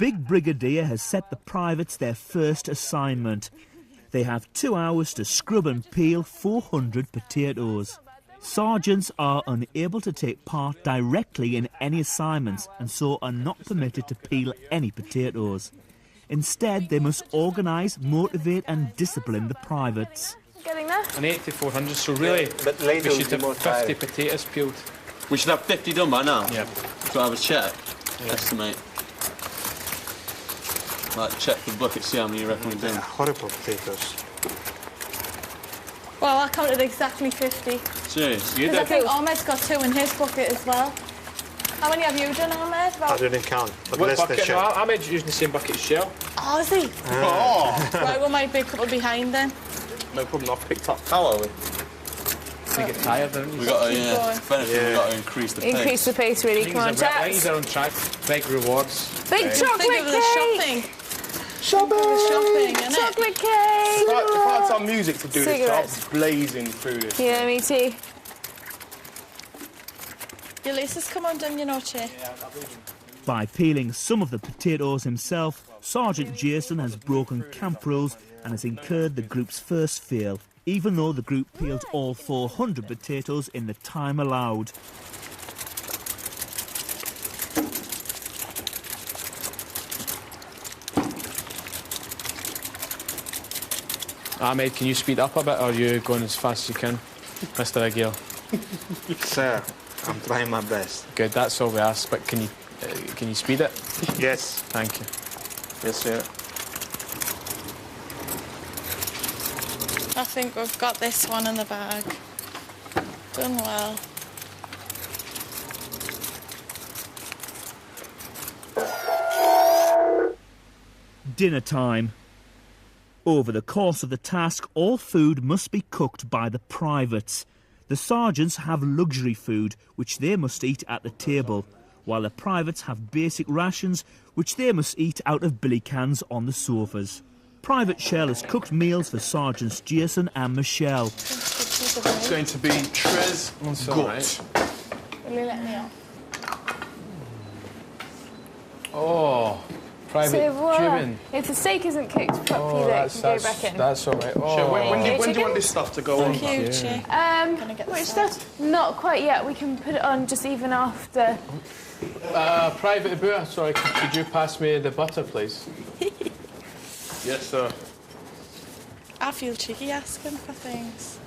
[SPEAKER 1] Big Brigadier has set the privates their first assignment. They have 2 hours to scrub and peel 400 potatoes. Sergeants are unable to take part directly in any assignments and so are not permitted to peel any potatoes. Instead, they must organise, motivate and discipline the privates.
[SPEAKER 5] Getting there?
[SPEAKER 7] An 8 to 400, so really,
[SPEAKER 11] but later
[SPEAKER 7] we should have 50 potatoes peeled.
[SPEAKER 6] We should have 50 done by now?
[SPEAKER 7] Yeah.
[SPEAKER 6] So I have a check, estimate. Like, check the bucket, see how many you reckon we're doing.
[SPEAKER 11] Horrible potatoes.
[SPEAKER 8] Well, I counted exactly 50.
[SPEAKER 6] Serious? You
[SPEAKER 8] Because I
[SPEAKER 6] did?
[SPEAKER 8] think Ahmed's got 2 in his bucket as well. How many have you done, Ahmed?
[SPEAKER 11] I didn't count, but
[SPEAKER 7] What
[SPEAKER 11] less than
[SPEAKER 7] bucket? No,
[SPEAKER 11] Shell.
[SPEAKER 7] I'm using the same bucket as Shell.
[SPEAKER 8] Oh, is he?
[SPEAKER 2] Oh.
[SPEAKER 8] Right, we'll might be a couple behind then.
[SPEAKER 2] No problem, I've picked up. How are we?
[SPEAKER 7] We get tired, don't we?
[SPEAKER 6] We got to, if anything, we got to increase the pace.
[SPEAKER 5] Increase the pace, really. Come on, chaps.
[SPEAKER 7] Things are on track. Big rewards.
[SPEAKER 5] Big chocolate cake.
[SPEAKER 8] Shopping, innit?
[SPEAKER 5] Chocolate cake.
[SPEAKER 2] If I had some music to do
[SPEAKER 5] Cigarettes.
[SPEAKER 2] this, I'd blazing through this.
[SPEAKER 5] Yeah, me too.
[SPEAKER 8] Your laces come undone, you know, Che.
[SPEAKER 1] By peeling some of the potatoes himself, Sergeant Jason has broken camp rules and has incurred the group's first fail, even though the group peeled all 400 potatoes in the time allowed.
[SPEAKER 7] Ahmed, can you speed up a bit, or are you going as fast as you can, Mr. Aguil?
[SPEAKER 11] Sir, I'm trying my best.
[SPEAKER 7] Good, that's all we ask, but can you speed it?
[SPEAKER 11] Yes.
[SPEAKER 7] Thank you.
[SPEAKER 11] Yes, sir.
[SPEAKER 8] I think we've got this one in the bag. Done well.
[SPEAKER 1] Dinner time. Over the course of the task, all food must be cooked by the privates. The sergeants have luxury food, which they must eat at the table, while the privates have basic rations, which they must eat out of billy cans on the sofas. Private Shell has cooked meals for Sergeants Jason and Michelle.
[SPEAKER 2] It's going to be Trez gut.
[SPEAKER 8] Will you let me off?
[SPEAKER 7] Oh, private
[SPEAKER 5] So,
[SPEAKER 7] Cuban.
[SPEAKER 5] if the steak isn't cooked properly, they can go back in.
[SPEAKER 7] That's all right. Oh.
[SPEAKER 2] Sure, when do you want this stuff to go on?
[SPEAKER 8] Thank you, Che.
[SPEAKER 5] Which stuff? Not quite yet. We can put it on just even after.
[SPEAKER 7] Private Abu, sorry, could you pass me the butter, please?
[SPEAKER 2] Yes, sir.
[SPEAKER 8] I feel cheeky asking for things.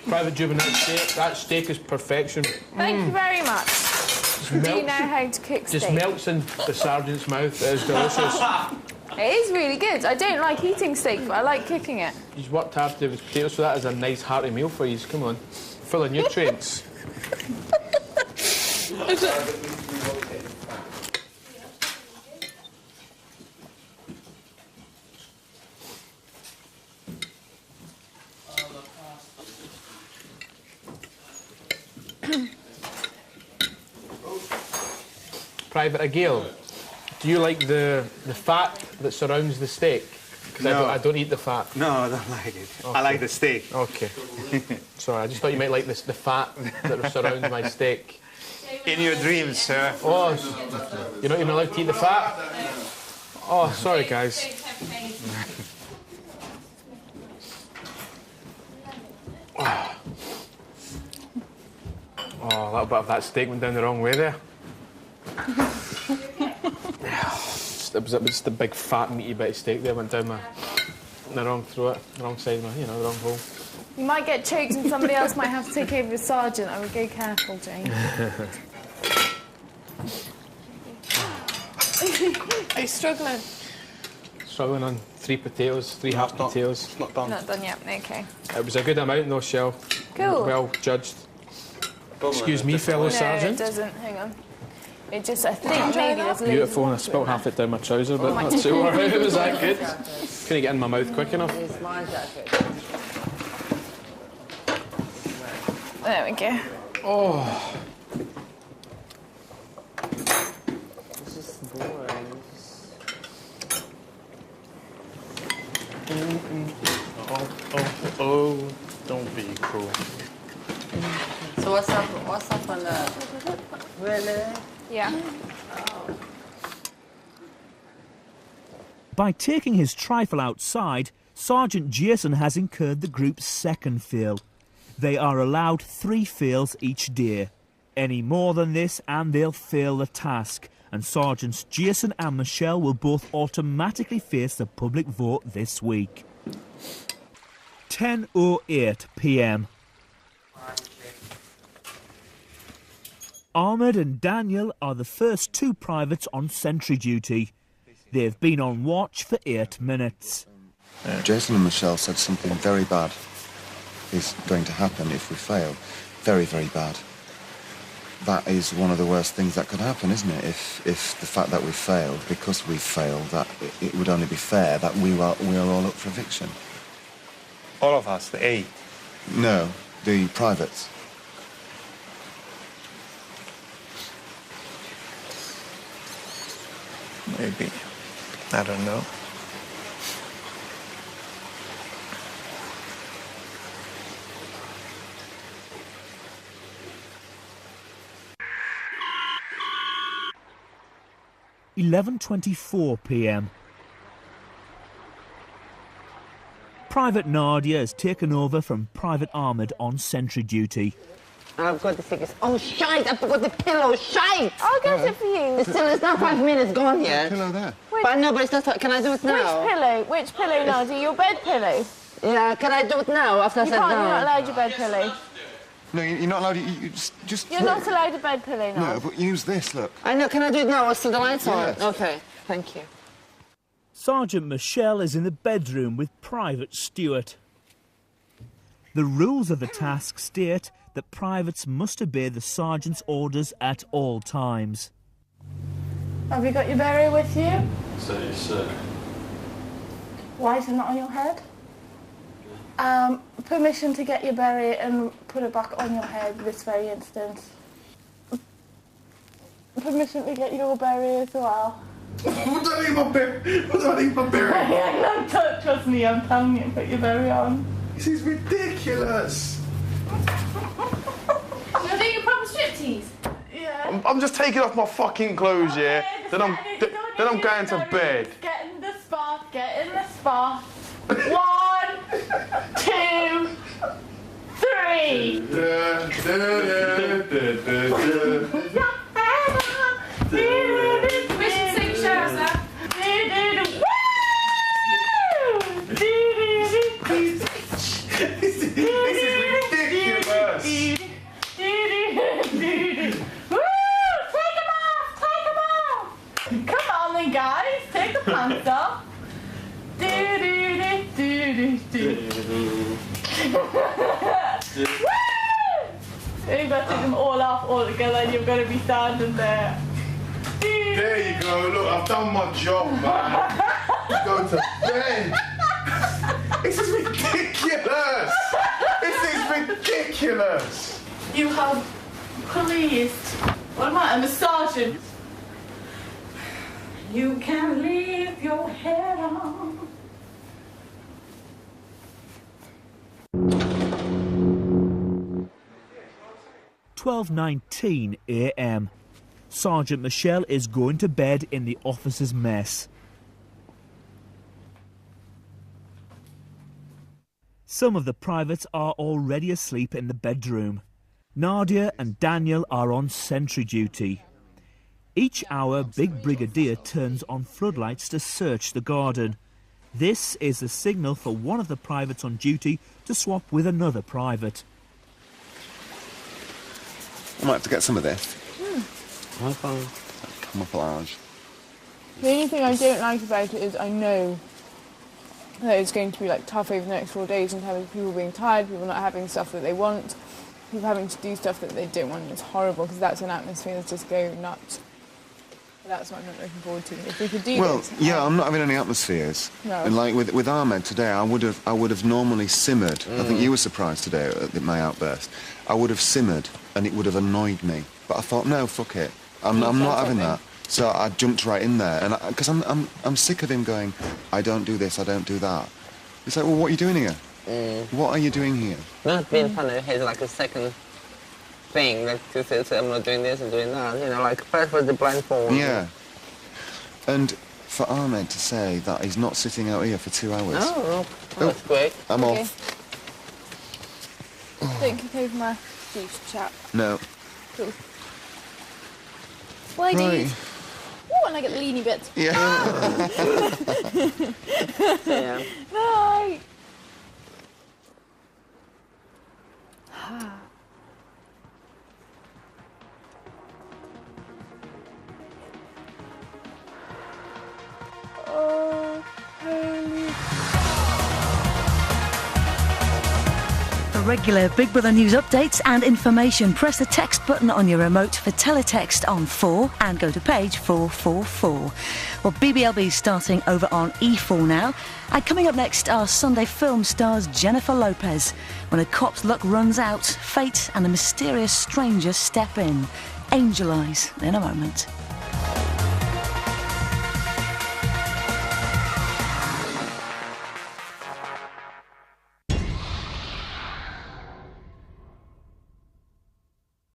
[SPEAKER 7] Private Cuban, that steak is perfection.
[SPEAKER 5] Thank you very much. Do you know how to cook steak?
[SPEAKER 7] Just melts in the sergeant's mouth. It is delicious.
[SPEAKER 5] It is really good. I don't like eating steak, but I like cooking it.
[SPEAKER 7] He's worked hard to do his potatoes, so that is a nice hearty meal for you. Come on. Full of nutrients. Private Aguil, do you like the fat that surrounds the steak? Because
[SPEAKER 11] No.
[SPEAKER 7] I don't eat the fat.
[SPEAKER 11] No, I don't like it.
[SPEAKER 7] Okay.
[SPEAKER 11] I like the steak.
[SPEAKER 7] Okay. Sorry, I just thought you might like the fat that surrounds my steak.
[SPEAKER 11] In your dreams, sir.
[SPEAKER 7] Oh, you're not even allowed to eat the fat? Oh, sorry, guys. Oh, a little bit of that steak went down the wrong way there. It was just a big fat meaty bit of steak there went down the wrong throat, the wrong side of my, the wrong hole.
[SPEAKER 5] You might get choked and somebody else might have to take over as sergeant. I would go careful, Jane. Are you struggling?
[SPEAKER 7] Struggling on 3 potatoes, 3 half potatoes.
[SPEAKER 2] It's not done.
[SPEAKER 5] Not done yet. Okay.
[SPEAKER 7] It was a good amount though, Shell.
[SPEAKER 5] Cool.
[SPEAKER 7] Well judged. Excuse me, fellow
[SPEAKER 5] No,
[SPEAKER 7] sergeant.
[SPEAKER 5] it doesn't. Hang on. It just, I think maybe there's loads
[SPEAKER 7] Beautiful,
[SPEAKER 5] of
[SPEAKER 7] and I
[SPEAKER 5] water
[SPEAKER 7] spilt
[SPEAKER 5] in
[SPEAKER 7] half
[SPEAKER 5] there.
[SPEAKER 7] it down my trouser, but
[SPEAKER 5] Oh,
[SPEAKER 7] not
[SPEAKER 5] my-
[SPEAKER 7] too worried. Was that good? Couldn't get in my mouth quick enough.
[SPEAKER 5] There we go.
[SPEAKER 7] Oh.
[SPEAKER 2] Oh, don't be cruel.
[SPEAKER 3] So what's up on the... Really?
[SPEAKER 5] Yeah.
[SPEAKER 1] By taking his trifle outside, Sergeant Jason has incurred the group's second fail. They are allowed 3 fails each day. Any more than this and they'll fail the task, and Sergeants Jason and Michelle will both automatically face the public vote this week. 10:08 p.m. Ahmed and Daniel are the first 2 privates on sentry duty. They've been on watch for 8 minutes.
[SPEAKER 10] Jason and Michelle said something very bad is going to happen if we fail. Very, very bad. that is one of the worst things that could happen, isn't it? If the fact that we failed, because we failed, that it would only be fair that we are all up for eviction.
[SPEAKER 11] All of us, the 8?
[SPEAKER 10] No, the privates.
[SPEAKER 11] Maybe. I don't know.
[SPEAKER 1] (11:24 p.m). Private Nadia has taken over from Private Ahmed on sentry duty.
[SPEAKER 3] I've got the tickets. Oh, shite! I forgot the pillow. Shite!
[SPEAKER 5] I'll get it for you.
[SPEAKER 3] It's not 5 minutes gone yet.
[SPEAKER 10] Pillow there.
[SPEAKER 3] But no, but it's not. Can I do it now?
[SPEAKER 5] Which pillow? Which pillow, Nadia? Your bed pillow?
[SPEAKER 3] Yeah, can I do it now after I
[SPEAKER 5] You
[SPEAKER 3] said
[SPEAKER 5] can't.
[SPEAKER 3] no?
[SPEAKER 5] You're not allowed your bed pillow.
[SPEAKER 10] No, you're not allowed. You just.
[SPEAKER 5] You're not allowed a bed pillow now.
[SPEAKER 10] No, but use this. Look.
[SPEAKER 3] I know. Can I do it now? What's the lights
[SPEAKER 10] Yes.
[SPEAKER 3] on? Okay. Thank you.
[SPEAKER 1] Sergeant Michelle is in the bedroom with Private Stewart. The rules of the task state that privates must obey the sergeant's orders at all times.
[SPEAKER 8] Have you got your beret with you?
[SPEAKER 6] So.
[SPEAKER 8] Why is it not on your head? Permission to get your beret and put it back on your head this very instant. Permission to get your beret as well.
[SPEAKER 11] What do I need my beret? What do I need my beret?
[SPEAKER 8] No, trust me, I'm telling you to put your beret on.
[SPEAKER 11] This is ridiculous.
[SPEAKER 5] You're doing a proper striptease?
[SPEAKER 8] Yeah.
[SPEAKER 2] I'm just taking off my fucking clothes, yeah? Then I'm going to bed.
[SPEAKER 8] Get in the spot, get in the spot. 1, 2, 3.
[SPEAKER 5] We should sing shows now.
[SPEAKER 11] This is ridiculous.
[SPEAKER 8] Woo! Take them off! Take them off! Come on then, guys. Take the pants off. You've got to take them all off all together and you're going to be standing there.
[SPEAKER 11] There you go. Look, I've done my job, man. Go to bed. This is ridiculous. This is ridiculous.
[SPEAKER 8] You have pleased. What am I? I'm a sergeant. You can leave your head on.
[SPEAKER 1] (12:19 a.m). Sergeant Michelle is going to bed in the officer's mess. Some of the privates are already asleep in the bedroom. Nadia and Daniel are on sentry duty. Each hour, Big Brigadier turns on floodlights to search the garden. This is the signal for one of the privates on duty to swap with another private.
[SPEAKER 10] I might have to get some of this.
[SPEAKER 3] Okay.
[SPEAKER 10] Camouflage.
[SPEAKER 5] The only thing I don't like about it is I know that it's going to be like tough over the next 4 days and having people being tired, people not having stuff that they want, people having to do stuff that they don't want. It's horrible because that's an atmosphere that's just going nuts. That's what I'm not looking forward to. If we could do this.
[SPEAKER 10] Well, yeah, I'm not having any atmospheres.
[SPEAKER 5] No.
[SPEAKER 10] And like with Ahmed today, I would have normally simmered. I think you were surprised today at my outburst. I would have simmered, and it would have annoyed me. But I thought, no, fuck it. I'm not having that. So I jumped right in there, and because I'm sick of him going, I don't do this, I don't do that. It's like, well, what are you doing here? What are you doing here?
[SPEAKER 3] Not being funny. He's like a second thing, like to say, I'm not doing this and doing that. You know, like first was the blindfold.
[SPEAKER 10] Yeah. And for Ahmed to say that he's not sitting out here for 2 hours.
[SPEAKER 3] Oh, that's great.
[SPEAKER 10] I'm
[SPEAKER 5] Okay.
[SPEAKER 10] off.
[SPEAKER 5] Don't kick over my douche chap.
[SPEAKER 10] No.
[SPEAKER 5] Cool. Ladies.
[SPEAKER 10] Right.
[SPEAKER 5] Oh, and I get the leany bits.
[SPEAKER 10] Yeah.
[SPEAKER 3] Yeah.
[SPEAKER 5] Night.
[SPEAKER 16] The regular Big Brother news updates and information, press the text button on your remote for teletext on 4 and go to page 444. Well, BBLB's starting over on E4 now. And coming up next, our Sunday film stars Jennifer Lopez. When a cop's luck runs out, fate and a mysterious stranger step in. Angel Eyes in a moment.